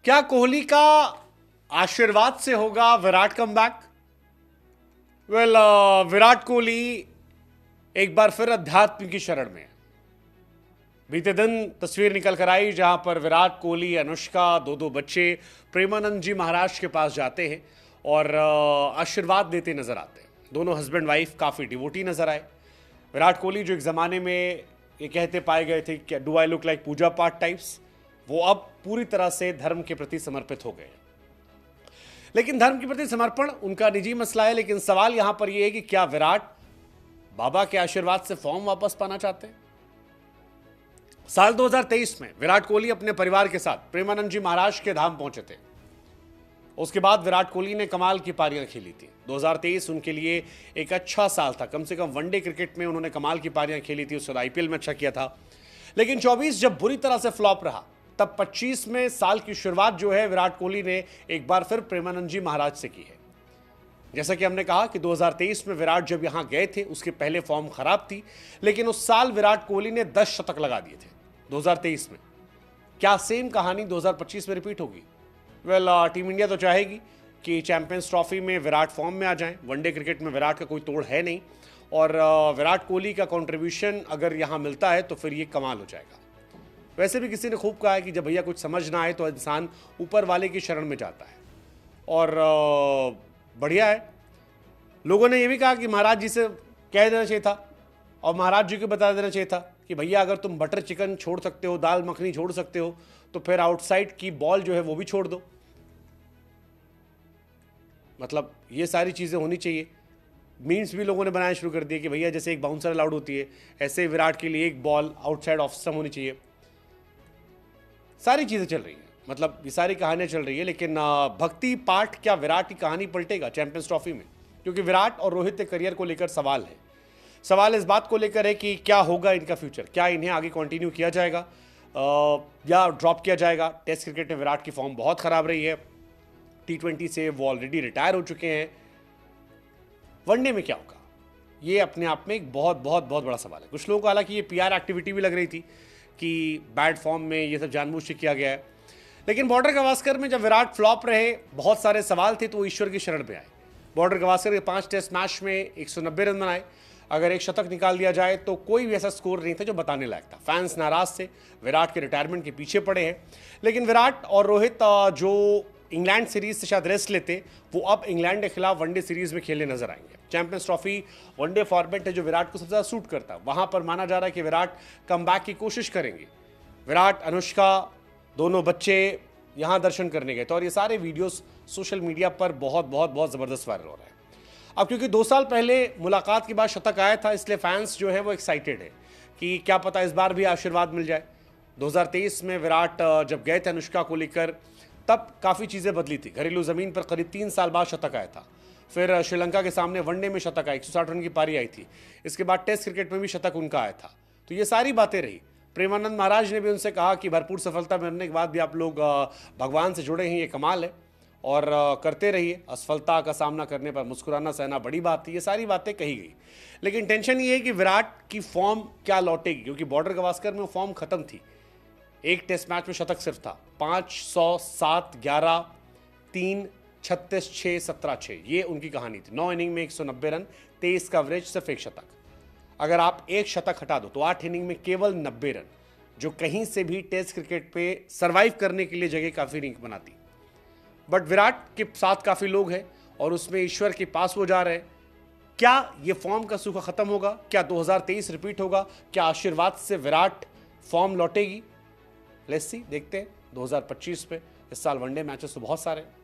क्या कोहली का आशीर्वाद से होगा विराट कमबैक? वेल, विराट कोहली एक बार फिर अध्यात्म की शरण में है। बीते दिन तस्वीर निकल कर आई जहां पर विराट कोहली, अनुष्का, दो बच्चे प्रेमानंद जी महाराज के पास जाते हैं और आशीर्वाद देते नजर आते हैं। दोनों हस्बैंड वाइफ काफ़ी डिवोटी नजर आए। विराट कोहली जो एक ज़माने में ये कहते पाए गए थे कि डू आई लुक लाइक पूजा पाठ टाइप्स, वो अब पूरी तरह से धर्म के प्रति समर्पित हो गए। लेकिन धर्म के प्रति समर्पण उनका निजी मसला है, लेकिन सवाल यहां पर यह है कि क्या विराट बाबा के आशीर्वाद से फॉर्म वापस पाना चाहते हैं? साल 2023 में विराट कोहली अपने परिवार के साथ प्रेमानंद जी महाराज के धाम पहुंचे थे। उसके बाद विराट कोहली ने कमाल की पारियां खेली थी। 2023 उनके लिए एक अच्छा साल था, कम से कम वनडे क्रिकेट में उन्होंने कमाल की पारियां खेली थी, उसके बाद आईपीएल में अच्छा किया था। लेकिन 24 जब बुरी तरह से फ्लॉप रहा, तब 25 में साल की शुरुआत जो है विराट कोहली ने एक बार फिर प्रेमानंद जी महाराज से की है। जैसा कि हमने कहा कि 2023 में विराट जब यहां गए थे, उसके पहले फॉर्म खराब थी, लेकिन उस साल विराट कोहली ने 10 शतक लगा दिए थे 2023 में। क्या सेम कहानी 2025 में रिपीट होगी? वेल, टीम इंडिया तो चाहेगी कि चैंपियंस ट्रॉफी में विराट फॉर्म में आ जाएं। वनडे क्रिकेट में विराट का कोई तोड़ है नहीं, और विराट कोहली का कंट्रीब्यूशन अगर यहां मिलता है तो फिर ये कमाल हो जाएगा। वैसे भी किसी ने खूब कहा है कि जब भैया कुछ समझ ना आए तो इंसान ऊपर वाले की शरण में जाता है, और बढ़िया है। लोगों ने यह भी कहा कि महाराज जी से कह देना चाहिए था और महाराज जी को बता देना चाहिए था कि भैया अगर तुम बटर चिकन छोड़ सकते हो, दाल मखनी छोड़ सकते हो, तो फिर आउटसाइड की बॉल जो है वो भी छोड़ दो। मतलब ये सारी चीज़ें होनी चाहिए। मीम्स भी लोगों ने बनाना शुरू कर दिए कि भैया जैसे एक बाउंसर अलाउड होती है, ऐसे विराट के लिए एक बॉल आउटसाइड ऑफ स्टंप होनी चाहिए। सारी चीज़ें चल रही हैं, मतलब ये सारी कहानियां चल रही है। लेकिन भक्ति पाठ क्या विराट की कहानी पलटेगा चैंपियंस ट्रॉफी में? क्योंकि विराट और रोहित के करियर को लेकर सवाल है। सवाल इस बात को लेकर है कि क्या होगा इनका फ्यूचर, क्या इन्हें आगे कंटिन्यू किया जाएगा या ड्रॉप किया जाएगा। टेस्ट क्रिकेट में विराट की फॉर्म बहुत खराब रही है, T20 से वो ऑलरेडी रिटायर हो चुके हैं। वनडे में क्या होगा, ये अपने आप में एक बहुत बहुत बहुत बड़ा सवाल है। कुछ लोगों को हालांकि ये PR एक्टिविटी भी लग रही थी कि बैड फॉर्म में ये सब जानबूझ के किया गया है। लेकिन बॉर्डर गवास्कर में जब विराट फ्लॉप रहे, बहुत सारे सवाल थे, तो वो ईश्वर की शरण में आए। बॉर्डर गवास्कर के 5 टेस्ट मैच में 190 रन बनाए। अगर एक शतक निकाल दिया जाए तो कोई भी ऐसा स्कोर नहीं था जो बताने लायक था। फैंस नाराज थे, विराट के रिटायरमेंट के पीछे पड़े हैं। लेकिन विराट और रोहित जो इंग्लैंड सीरीज से शायद रेस्ट लेते, वो अब इंग्लैंड के खिलाफ वनडे सीरीज में खेलने नजर आएंगे। चैंपियंस ट्रॉफी वनडे फॉर्मेट है जो विराट को सबसे ज्यादा सूट करता है। वहां पर माना जा रहा है कि विराट कमबैक की कोशिश करेंगे। विराट, अनुष्का, दोनों बच्चे यहां दर्शन करने गए थे, और ये सारे वीडियोस सोशल मीडिया पर बहुत बहुत बहुत जबरदस्त वायरल हो रहा है। अब क्योंकि 2 साल पहले मुलाकात के बाद शतक आया था, इसलिए फैंस जो है वो एक्साइटेड है कि क्या पता इस बार भी आशीर्वाद मिल जाए। 2023 में विराट जब गए थे अनुष्का को लेकर, तब काफ़ी चीज़ें बदली थी। घरेलू ज़मीन पर करीब 3 साल बाद शतक आया था। फिर श्रीलंका के सामने वनडे में शतक आया, 160 रन की पारी आई थी। इसके बाद टेस्ट क्रिकेट में भी शतक उनका आया था। तो ये सारी बातें रही। प्रेमानंद महाराज ने भी उनसे कहा कि भरपूर सफलता मिलने के बाद भी आप लोग भगवान से जुड़े हैं, ये कमाल है, और करते रहिए। असफलता का सामना करने पर मुस्कुराना सहना बड़ी बात थी। ये सारी बातें कही गई। लेकिन टेंशन ये है कि विराट की फॉर्म क्या लौटेगी, क्योंकि बॉर्डर गवास्कर में फॉर्म खत्म थी। एक टेस्ट मैच में शतक सिर्फ था, 500, 7, 11, 3, 36, 6, 17, 6, ये उनकी कहानी थी। 9 इनिंग में 190 रन, 23 का एवरेज, सिर्फ एक शतक। अगर आप एक शतक हटा दो तो 8 इनिंग में केवल 90 रन, जो कहीं से भी टेस्ट क्रिकेट पे सर्वाइव करने के लिए जगह काफी नहीं बनाती। बट विराट के साथ काफी लोग हैं और उसमें ईश्वर के पास वो जा रहे हैं। क्या ये फॉर्म का सूखा खत्म होगा? क्या 2023 रिपीट होगा? क्या आशीर्वाद से विराट फॉर्म लौटेगी? लेट्स सी, देखते हैं 2025 पे। इस साल वनडे मैचेस तो बहुत सारे हैं।